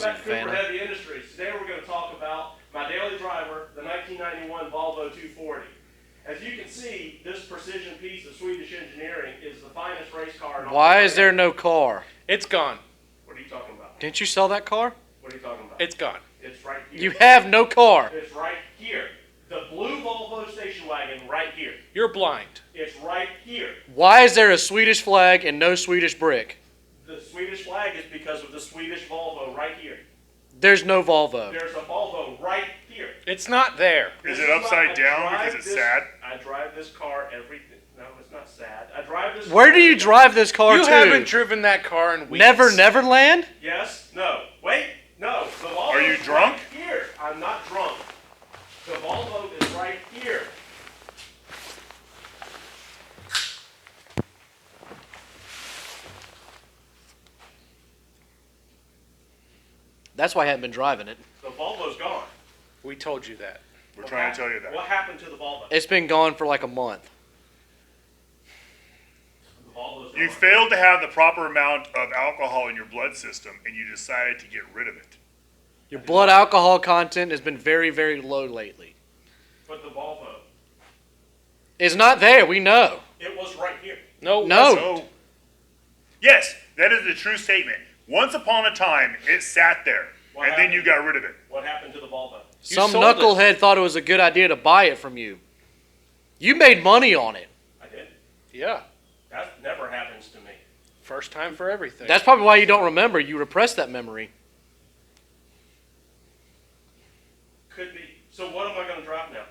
Welcome back to Cooper Heavy Industries. Today we're going to talk about my daily driver, the 1991 Volvo 240. As you can see, this precision piece of Swedish engineering is the finest race car. Why is there no car? It's gone. What are you talking about? Didn't you sell that car? What are you talking about? It's gone. It's right here. You have no car. It's right here. The blue Volvo station wagon right here. You're blind. It's right here. Why is there a Swedish flag and no Swedish brick? The Swedish flag is because of the Swedish Volvo right here. There's no Volvo. There's a Volvo right here. It's not there. Is it upside down because it's sad? I drive this car every... No, it's not sad. I drive this Where car do you drive this car You to? haven't driven that car in weeks. Neverland? Yes. No. Wait. No. The Volvo Are you drunk? Right here. I'm not drunk. The Volvo is right here. That's why I haven't been driving it. The Volvo's gone. We told you that. We're trying to tell you that. What happened to the Volvo? It's been gone for like a month. The Volvo's gone. You failed to have the proper amount of alcohol in your blood system, and you decided to get rid of it. Your blood alcohol content has been very, very low lately. But the Volvo, It's not there, we know. it was right here. No. So, yes, that is a true statement. Once upon a time, it sat there, What and then you happened? got rid of it. What happened to the Volvo? Some sold it. knucklehead thought it was a good idea to buy it from you. You made money on it. I did. Yeah. That never happens to me. First time for everything. That's probably why you don't remember. You repressed that memory. Could be. So what am I going to drop now?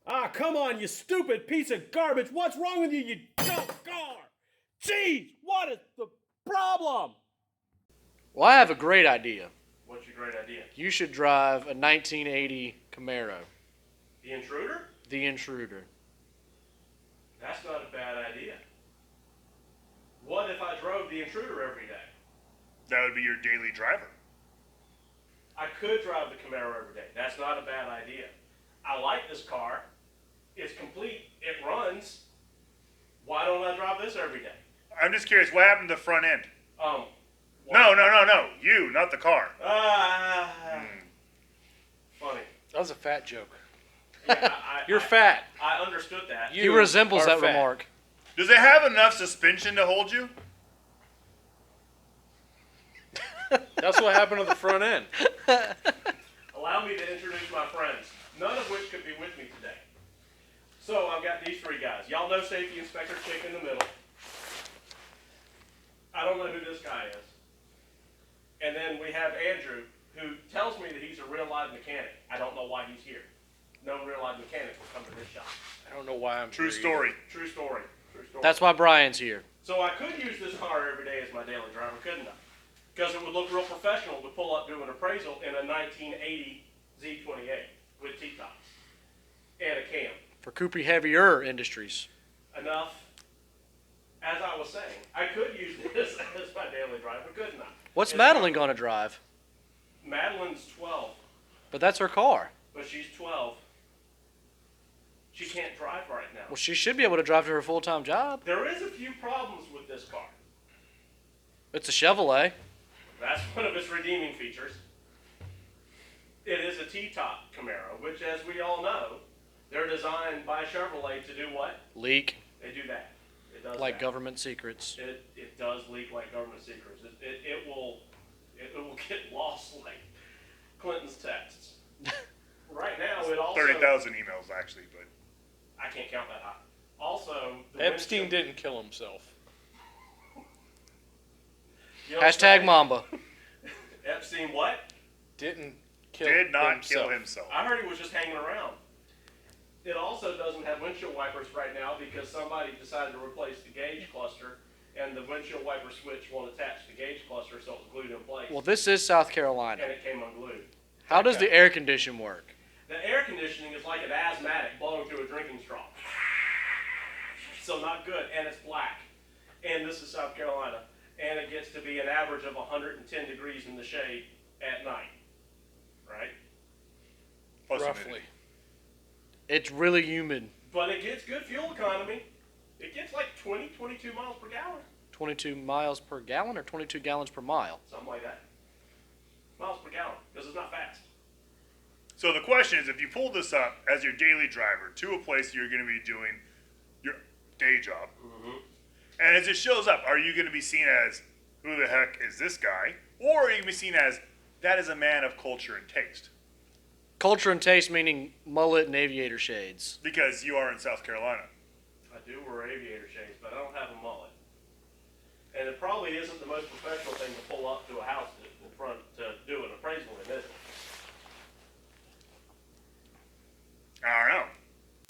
Ah, come on, you stupid piece of garbage. What's wrong with you, you dumb car? Jeez, what is the problem? Well, I have a great idea. What's your great idea? You should drive a 1980 Camaro, The Intruder? the Intruder. That's not a bad idea. What if I drove the Intruder every day? That would be your daily driver. I could drive the Camaro every day. That's not a bad idea. I like this car. It's complete. It runs. Why don't I drive this every day? I'm just curious, what happened to the front end? What? No. You, not the car. Funny. That was a fat joke. Yeah, You're fat. I understood that. He resembles are that fat. remark. Does it have enough suspension to hold you? That's what happened to the front end. Allow me to introduce my friends, none of which could be with me today. So I've got these three guys. Y'all know Safety Inspector Chick in the middle. I don't know who this guy is. And then we have Andrew, who tells me that he's a real live mechanic. I don't know why he's here. No real live mechanic will come to this shop. I don't know why I'm True here story. True story. True story. That's why Brian's here. So I could use this car every day as my daily driver, couldn't I? Because it would look real professional to pull up, do an appraisal in a 1980 Z28 with T-tops and a cam. For Cooper Heavier Industries. Enough. As I was saying, I could use this as my daily driver, couldn't I? What's It's Madeline going to drive? Madeline's 12, But that's her car. but she's 12. She can't drive right now. Well, she should be able to drive to her full-time job. There is a few problems with this car. It's a Chevrolet. That's one of its redeeming features. It is a T-top Camaro, which, as we all know, they're designed by Chevrolet to do what? Leak They do that. It does like that. government secrets. It does leak like government secrets. It will get lost like Clinton's texts. Right now, it also 30,000 emails, actually, but I can't count that high. Also, the Epstein windshield- didn't kill himself. You know what I'm Hashtag saying? Mamba. Epstein what? Didn't kill did not himself. kill himself. I heard he was just hanging around. It also doesn't have windshield wipers right now because somebody decided to replace the gauge cluster and the windshield wiper switch won't attach to the gauge cluster, so it's glued in place. Well, this is South Carolina. And it came unglued. How does the air condition work? The air conditioning is like an asthmatic blowing through a drinking straw. So not good, and it's black. And this is South Carolina. And it gets to be an average of 110 degrees in the shade at night. Right? Plus Roughly. It's really humid. But it gets good fuel economy. It gets like 20, 22 miles per gallon. 22 miles per gallon or 22 gallons per mile? Something like that. Miles per gallon, because it's not fast. So the question is, if you pull this up as your daily driver to a place you're going to be doing your day job, and as it shows up, are you going to be seen as, who the heck is this guy? Or are you going to be seen as, that is a man of culture and taste? Culture and taste meaning mullet and aviator shades. Because you are in South Carolina. I do wear aviator shades, but I don't have a mullet. And it probably isn't the most professional thing to pull up to a house in front to do an appraisal in, is it? I don't know.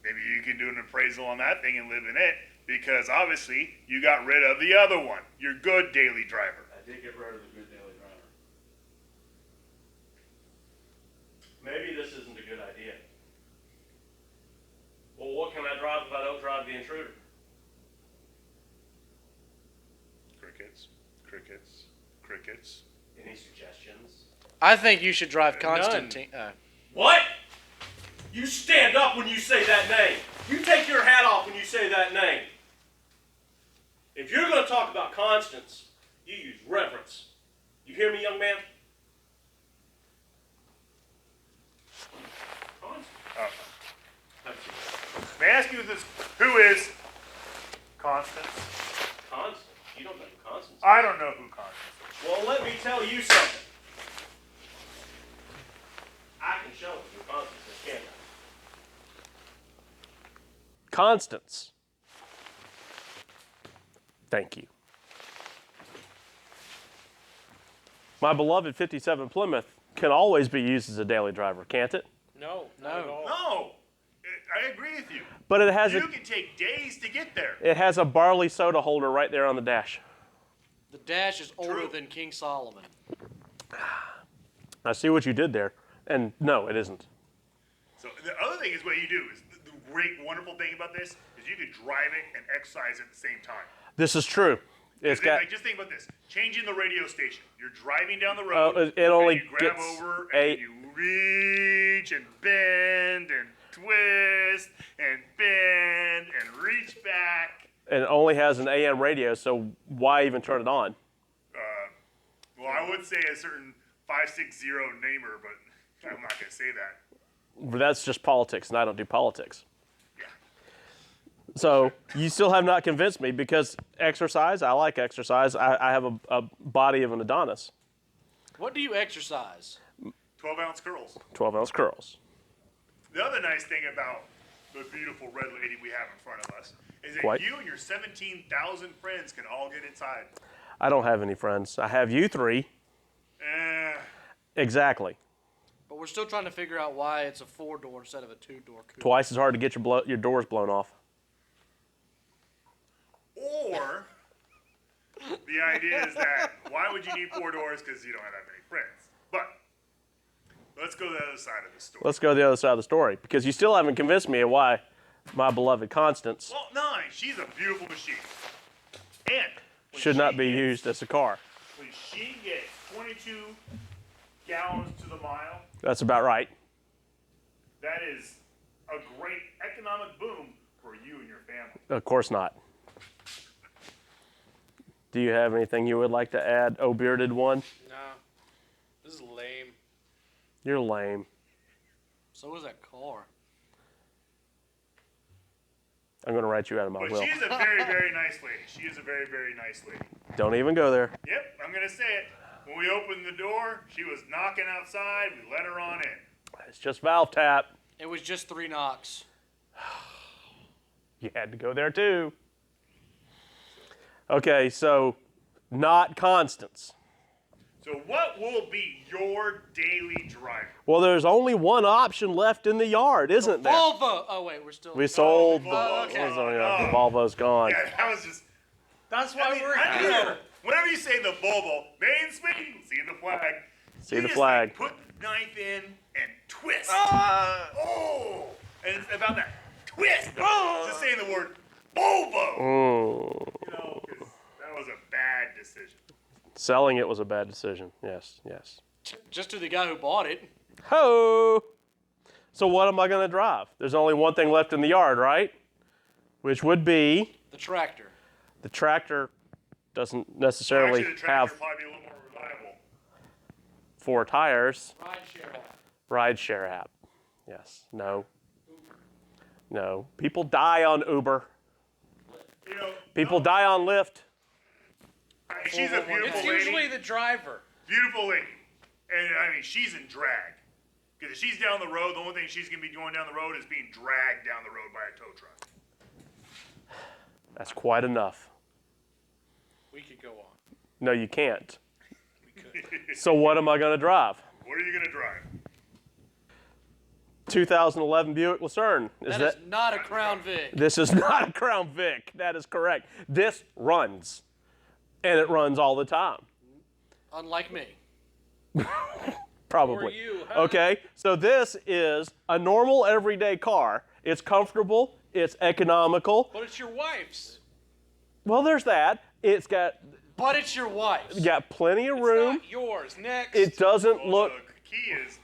Maybe you can do an appraisal on that thing and live in it, because obviously you got rid of the other one, your good daily driver. I did get rid of the good daily driver. Maybe this isn't a good idea. Well, what can I drive if I don't drive the intruder? Crickets, crickets, crickets. Any suggestions? I think you should drive Constantine. What? You stand up when you say that name. You take your hat off when you say that name. If you're going to talk about Constance, you use reverence. You hear me, young man? Constance. May I ask you this? Who is Constance? Constance? You don't know who Constance is. I don't know who Constance is. Well, let me tell you something. I can show you who Constance is, can't I? Constance. Thank you. My beloved 57 Plymouth can always be used as a daily driver, can't it? No, not at all. No, I agree with you. But it has You can take days to get there. it has a barley soda holder right there on the dash. The dash is older True. than King Solomon. I see what you did there. And no, it isn't. So the other thing is what you do is the great, wonderful thing about this is you can drive it and exercise at the same time. This is true. It's got Like, just think about this: changing the radio station. You're driving down the road. it only and you grab gets over and you reach and bend and twist and bend and reach back. and it only has an AM radio, so why even turn it on? Well, I would say a certain 560 namer, but I'm not going to say that. That's just politics, and I don't do politics. Yeah. So you still have not convinced me because exercise, I like exercise. I have a body of an Adonis. What do you exercise? 12-ounce curls. 12-ounce curls. The other nice thing about the beautiful red lady we have in front of us is that Quite. you and your 17,000 friends can all get inside. I don't have any friends. I have you three. Exactly. But we're still trying to figure out why it's a 4-door instead of a 2-door coupe. Twice as hard to get your doors blown off. Or the idea is that why would you need 4 doors? Because you don't have that many friends. But let's go to the other side of the story. Let's go to the other side of the story because you still haven't convinced me of why my beloved Constance Well, no, she's a beautiful machine. And when should not she be gets- used as a car. When she gets 22 gallons to the mile, That's about right. that is a great economic boom for you and your family. Of course not. Do you have anything you would like to add, oh bearded one? Nah, this is lame. You're lame. So is that car. I'm going to write you out of my But will. she is a very, very nice lady. She is a very, very nice lady. Don't even go there. Yep, I'm going to say it. When we opened the door, she was knocking outside. We let her on in. It's just valve tap. It was just 3 knocks. You had to go there too. Okay, so not Constance. So what will be your daily driver? Well, there's only one option left in the yard, isn't there? Volvo! Oh, wait, we're still... We sold. Volvo. okay. The Volvo's gone. Yeah, that was just... That's why we're I here. know. Whenever you say the Volvo, main swing, see the flag. See You the just, flag. like, put the knife in and twist. Ah. Oh! And it's about that twist. Just saying the word Volvo. You know, 'cause that was a bad decision. Selling it was a bad decision. Yes, yes. Just to the guy who bought it. Ho! So what am I going to drive? There's only one thing left in the yard, right? Which would be The tractor. the tractor doesn't Well, necessarily actually, the tractor have probably be a little more reliable. 4 tires. Ride share. Ride share app. Yes. No. No. People die on Uber. You know, People die on Lyft. she's a It's beautiful usually lady. the driver. Beautiful lady. And I mean, she's in drag. Because if she's down the road, the only thing she's going to be going down the road is being dragged down the road by a tow truck. That's quite enough. We could go on. No, you can't. We could. So what am I going to drive? What are you going to drive? 2011 Buick Lucerne. That is not a Crown Vic. This is not a Crown Vic. That is correct. This runs. And it runs all the time. Unlike me. Probably. Or you, huh? Okay, so this is a normal everyday car. It's comfortable. It's economical. But it's your wife's. Well, there's that. It's got But it's your wife's. plenty of It's room. not yours. Next. It doesn't Well, look. the key is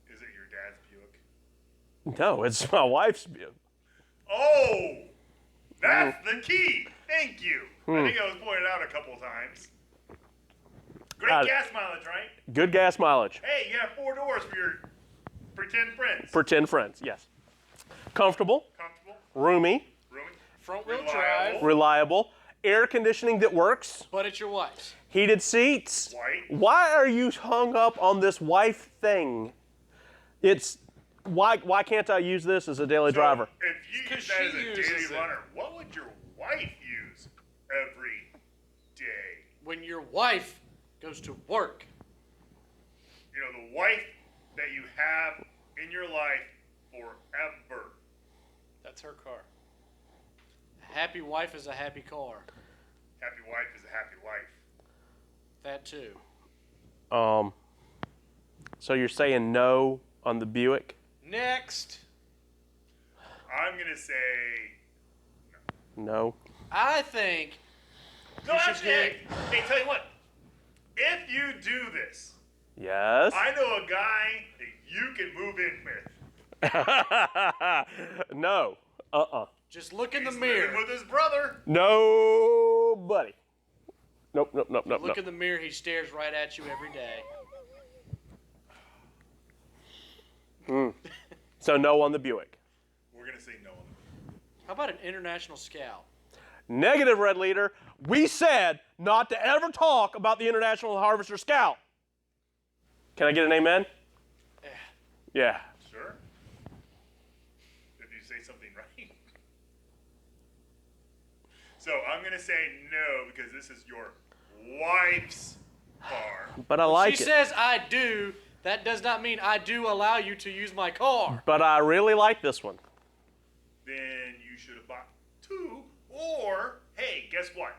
it your dad's Buick? No, it's my wife's Buick. Oh! That's the key. Thank you. Hmm. I think I was pointed out a couple times. Great Got it. gas mileage, right? Good gas mileage. Hey, you have 4 doors for your pretend friends. Pretend friends, yes. Comfortable, Comfortable, roomy, roomy, Front wheel reliable. drive. reliable, air conditioning that works, But it's your wife's. heated seats. white. Why are you hung up on this wife thing? It's why can't I use this as a daily driver? If you 'Cause use that she as a uses daily it. runner, what would your wife use every day? When your wife goes to work. You know, the wife that you have in your life forever. That's her car. A happy wife is a happy car. Happy wife is a happy wife. That too. So you're saying no on the Buick? Next. I'm gonna say No. I think no. You should Actually, hey, tell you what. If you do this, Yes. I know a guy that you can move in with. No. just look in the He's living mirror. with his brother. Nobody. Nope. Look in the mirror, he stares right at you every day. So no on the Buick. We're gonna say no. How about an international scout? Negative, Red Leader. We said not to ever talk about the International Harvester Scout. Can I get an amen? Yeah. Sure. If you say something right. So I'm gonna say no because this is your wife's car. But I like She it. says I do. That does not mean I do allow you to use my car. But I really like this one. Then you should have bought 2. Or hey, guess what?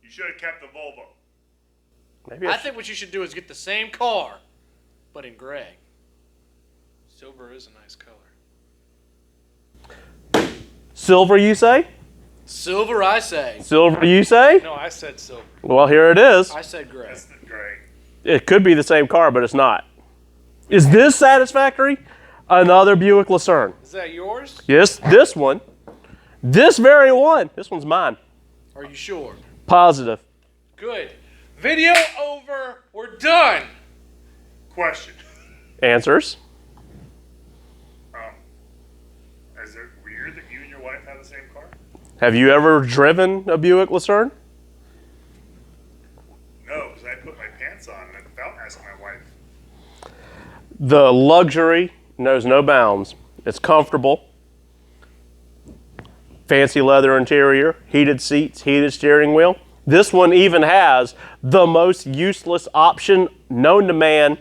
You should have kept the Volvo. Maybe I think what you should do is get the same car, but in gray. Silver is a nice color. Silver, you say? Silver, I say. Silver, you say? No, I said silver. Well, here it is. I said gray. That's the gray. It could be the same car, but it's not. Is this satisfactory? Another Buick Lucerne. Is that yours? Yes, this one. This very one. This one's mine. Are you sure? Positive. Good. Video over. We're done. Question. Answers. Is it weird that you and your wife have the same car? Have you ever driven a Buick Lucerne? No, because I put my pants on without asking my wife. The luxury knows no bounds. It's comfortable. Fancy leather interior, heated seats, heated steering wheel. This one even has the most useless option known to man,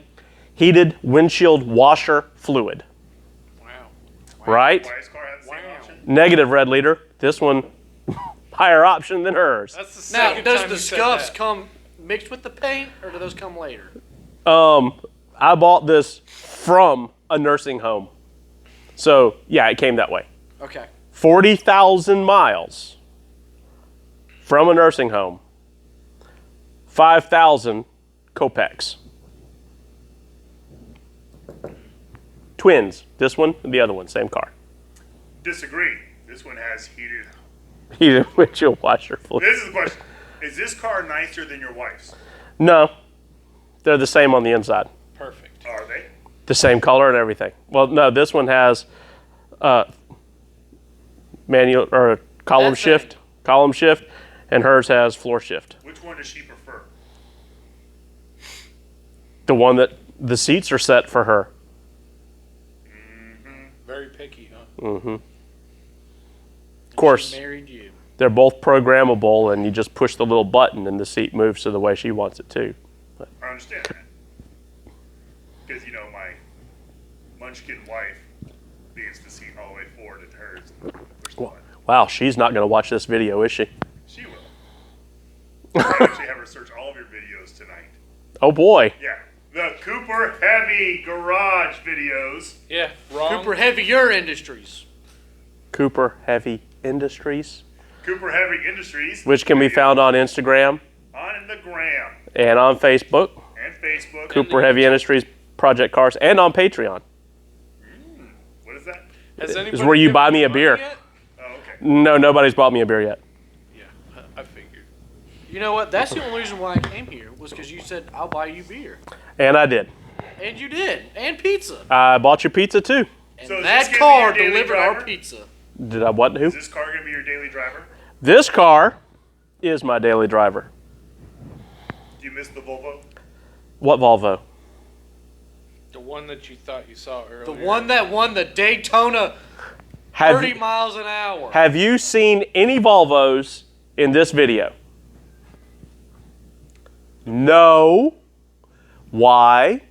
heated windshield washer fluid. Wow. Right? Wife's car has the same Wow. option. Negative, Red Leader. This one higher option than hers. That's the Now, second does time the you said scuffs that. come mixed with the paint, or do those come later? I bought this from a nursing home. So, yeah, it came that way. Okay. 40,000 miles from a nursing home. 5,000 kopecks. Twins. This one and the other one, same car. Disagree. This one has heated. Heated windshield washer fluid. This is the question. Is this car nicer than your wife's? No, they're the same on the inside. Perfect. Are they? The same color and everything. Well, no, this one has manual or column That's shift, and hers has floor shift. Which one does she prefer? The one that the seats are set for her. Very picky, huh? Mm-hmm. Of course, She married you. they're both programmable, and you just push the little button, and the seat moves to the way she wants it to. I understand that. Because, my munchkin wife leaves the seat all the way forward in hers. Push the button. Wow, she's not going to watch this video, is she? She will. I actually have her search all of your videos tonight. Oh boy. Yeah. The Cooper Heavy Garage videos. Yeah, wrong. Cooper Heavier Industries. Cooper Heavy Industries, Cooper Heavy Industries. which can be found on Instagram on the gram and on Facebook. and Facebook. Cooper Heavy Industries Project Cars, and on Patreon. What is that? Has anybody Is where you given buy me a money beer. yet? Oh, okay. No, nobody's bought me a beer yet. Yeah, I figured. You know what? That's the only reason why I came here was because you said I'll buy you beer, And I did. and you did, and pizza. I bought you pizza too. And So is this that gonna be car your daily delivered our driver? pizza. Did I what? Who? Is this car going to be your daily driver? This car is my daily driver. Do you miss the Volvo? What Volvo? The one that you thought you saw earlier. The one that won the Daytona Have, 30 miles an hour. have you seen any Volvos in this video? No. Why?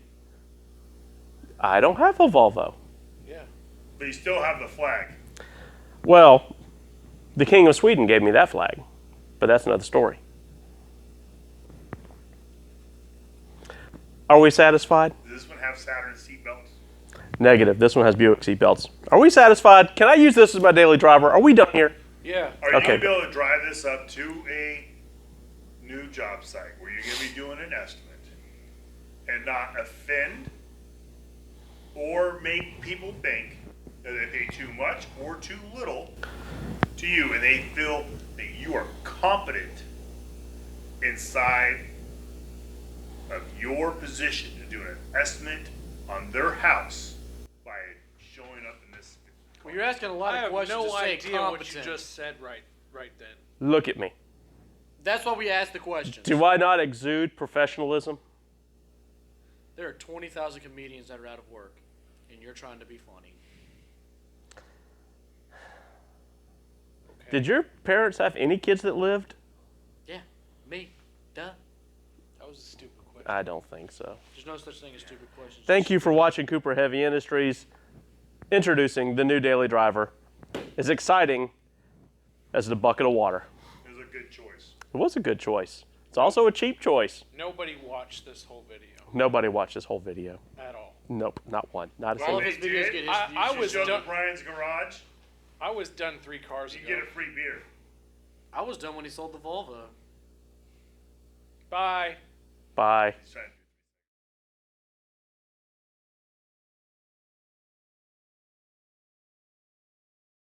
I don't have a Volvo. Yeah. But you still have the flag. Well, the King of Sweden gave me that flag, but that's another story. Are we satisfied? Does this one have Saturn seat belts? Negative. This one has Buick seatbelts. Are we satisfied? Can I use this as my daily driver? Are we done here? Yeah. Are you Okay. going to be able to drive this up to a new job site where you're going to be doing an estimate and not offend or make people think that they pay too much or too little to you, and they feel that you are competent inside of your position to do an estimate on their house by showing up in this? Well, you're asking a lot I of have questions no to say idea competent. what you just said right then. Look at me. That's why we ask the questions. Do I not exude professionalism? There are 20,000 comedians that are out of work, and you're trying to be funny. Okay. Did your parents have any kids that lived? Yeah, me. Duh. That was a stupid question. I don't think so. There's no such thing as stupid questions. Thank you for watching Cooper Heavy Industries. Introducing the new daily driver. As exciting as the bucket of water. It was a good choice. It was a good choice. It's also a cheap choice. Nobody watched this whole video Nobody watched this whole video. at all. Nope, not one. Not a All single. of his They videos did? get his I views. was Show done- up Brian's garage, I was done 3 cars you ago. get a free beer. I was done when he sold the Volvo. Bye. Bye. He's trying-